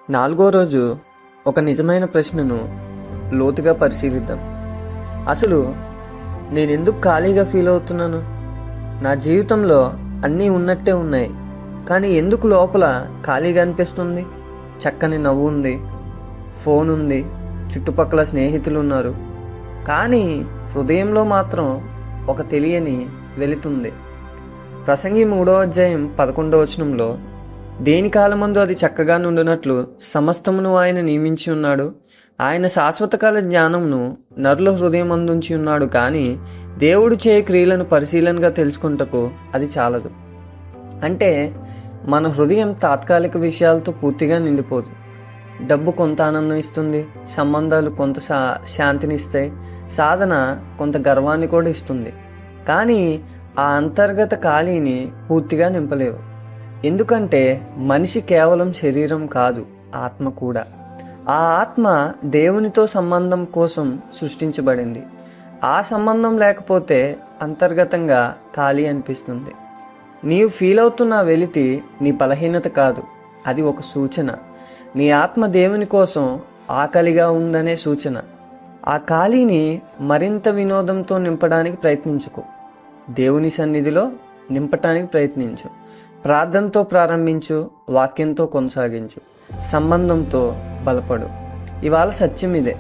నాలుగో రోజు ఒక నిజమైన ప్రశ్నను లోతుగా పరిశీలిద్దాం. అసలు నేనెందుకు ఖాళీగా ఫీల్ అవుతున్నాను? నా జీవితంలో అన్నీ ఉన్నట్టే ఉన్నాయి, కానీ ఎందుకు లోపల ఖాళీగా అనిపిస్తుంది? చక్కని నవ్వు ఉంది, ఫోన్ ఉంది, చుట్టుపక్కల స్నేహితులు ఉన్నారు, కానీ హృదయంలో మాత్రం ఒక తెలియని వెలుతుంది. ప్రసంగి 3వ అధ్యాయం 11వ వచనంలో, దేని కాలమందు అది చక్కగా నుండినట్లు సమస్తమును ఆయన నియమించి ఉన్నాడు. ఆయన శాశ్వత కాల జ్ఞానమును నరుల హృదయం అందుంచి ఉన్నాడు, కానీ దేవుడు చేయ క్రియలను పరిశీలనగా తెలుసుకుంటకు అది చాలదు. అంటే మన హృదయం తాత్కాలిక విషయాలతో పూర్తిగా నిండిపోదు. డబ్బు కొంత ఆనందం ఇస్తుంది, సంబంధాలు కొంత శాంతినిస్తాయి, సాధన కొంత గర్వాన్ని కూడా ఇస్తుంది, కానీ ఆ అంతర్గత ఖాళీని పూర్తిగా నింపలేవు. ఎందుకంటే మనిషి కేవలం శరీరం కాదు, ఆత్మ కూడా. ఆ ఆత్మ దేవునితో సంబంధం కోసం సృష్టించబడింది. ఆ సంబంధం లేకపోతే అంతర్గతంగా ఖాళీ అనిపిస్తుంది. నీవు ఫీల్ అవుతున్న వెలితి నీ బలహీనత కాదు, అది ఒక సూచన. నీ ఆత్మ దేవుని కోసం ఆకలిగా ఉందనే సూచన. ఆ ఖాళీని మరింత వినోదంతో నింపడానికి ప్రయత్నించుకో. దేవుని సన్నిధిలో నింపటానికి ప్రయత్నించు. ప్రార్థనతో ప్రారంభించు, వాక్యంతో కొనసాగించు, సంబంధంతో బలపడు. ఇవాళ సత్యం ఇదే.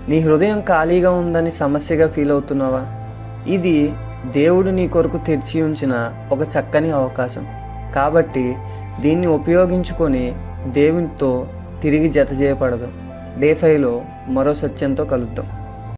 నీ హృదయం ఖాళీగా ఉందని సమస్యగా ఫీల్ అవుతున్నావా? ఇది దేవుడు నీ కొరకు తెరిచి ఉంచిన ఒక చక్కని అవకాశం. కాబట్టి దీన్ని ఉపయోగించుకొని దేవునితో తిరిగి జత చేయబడదు. డే 5లో మరో సత్యంతో కలుద్దాం.